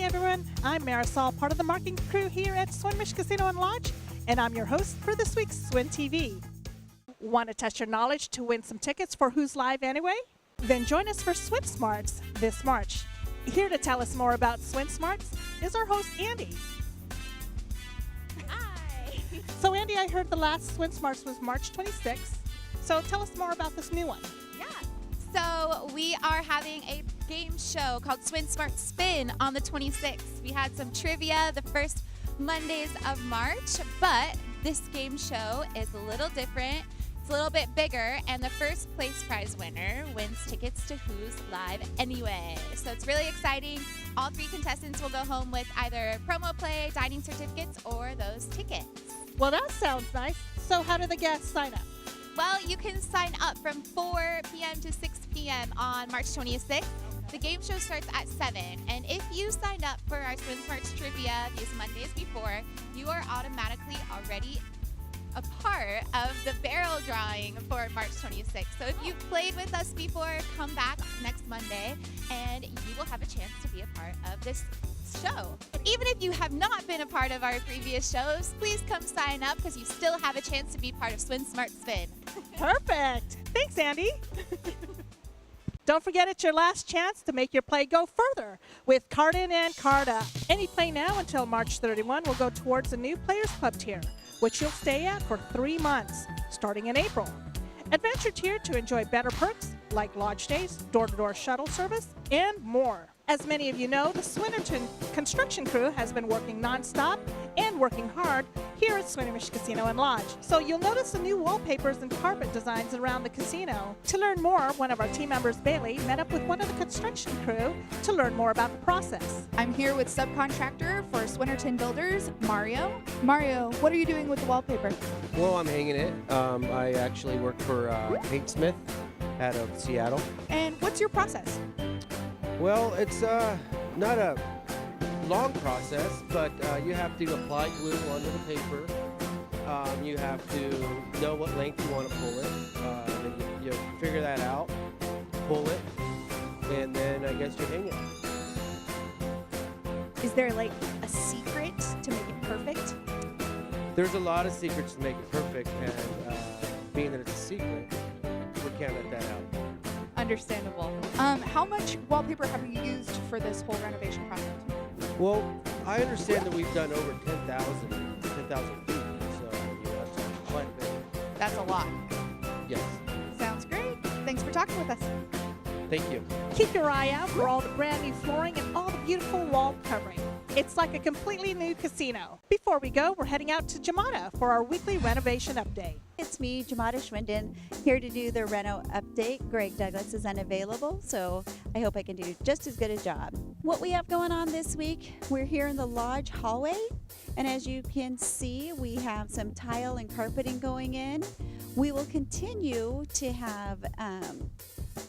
morning, everyone. I'm Mirasol, part of the marketing crew here at Swinomish Casino Lodge, and I'm your host for this week's SwinTV. Want to test your knowledge to win some tickets for Who's Live Anyway? Then join us for Swin Smarts this March. Here to tell us more about Swin Smarts is our host, Andie. Hi. So, Andie, I heard the last Swin Smarts was March 26th. So tell us more about this new one. Yeah. So we are having a game show called Swin Smarts Spin on the 26th. We had some trivia the first Mondays of March, but this game show is a little different. It's a little bit bigger, and the first place prize winner wins tickets to Who's Live Anyway. So it's really exciting. All three contestants will go home with either promo play, dining certificates, or those tickets. Well, that sounds nice. So how do the guests sign up? Well, you can sign up from 4 p.m. to 6 p.m. on March 26th. The game show starts at 7, and if you signed up for our Swin Smarts trivia these Mondays before, you are automatically already a part of the barrel drawing for March 26th. So if you've played with us before, come back next Monday, and you will have a chance to be a part of this show. Even if you have not been a part of our previous shows, please come sign up because you still have a chance to be part of Swin Smarts Spin. Perfect. Thanks, Andie. Don't forget, it's your last chance to make your play go further with Card In and Card Up. Any play now until March 31 will go towards a new Players Club tier, which you'll stay at for 3 months, starting in April. Adventure tier to enjoy better perks like lodge stays, door-to-door shuttle service, and more. As many of you know, the Swinnerton construction crew has been working non-stop and working hard here at Swinomish Casino and Lodge. So you'll notice the new wallpapers and carpet designs around the casino. To learn more, one of our team members, Bailey, met up with one of the construction crew to learn more about the process. I'm here with subcontractor for Swinnerton Builders, Mario. Mario, what are you doing with the wallpaper? Well, I'm hanging it. I actually work for Paintsmith out of Seattle. And what's your process? Well, it's not a long process, but you have to apply glue onto the paper. You have to know what length you want to pull it. And you figure that out, pull it, and then I guess you hang it. Is there like a secret to make it perfect? There's a lot of secrets to make it perfect, and being that it's a secret, we can't let that out. Understandable. How much wallpaper have you used for this whole renovation process? Well, I understand that we've done over 10,000 feet, so that's quite a bit. That's a lot. Yes. Sounds great. Thanks for talking with us. Thank you. Keep your eye out for all the brand new flooring and all the beautiful wall covering. It's like a completely new casino. Before we go, we're heading out to Jumada for our weekly renovation update. It's me, Jumada, here to do the reno update. Greg Douglas is unavailable, so I hope I can do just as good a job. What we have going on this week, we're here in the lodge hallway, and as you can see, we have some tile and carpeting going in. We will continue to have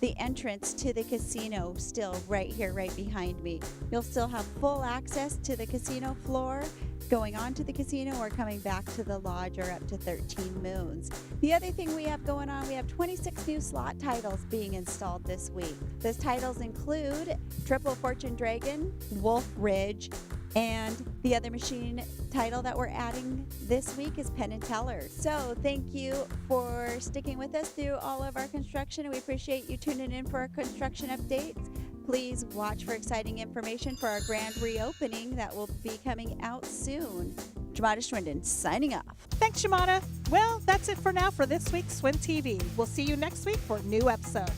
the entrance to the casino still right here, right behind me. You'll still have full access to the casino floor, going on to the casino or coming back to the lodge or up to 13 Moons. The other thing we have going on, we have 26 new slot titles being installed this week. Those titles include Triple Fortune Dragon, Wolf Ridge, and the other machine title that we're adding this week is Penn and Teller. So thank you for sticking with us through all of our construction. We appreciate you tuning in for our construction updates. Please watch for exciting information for our grand reopening that will be coming out soon. Jumada Schwinden signing off. Thanks, Jumada. Well, that's it for now for this week's SwinTV. We'll see you next week for a new episode.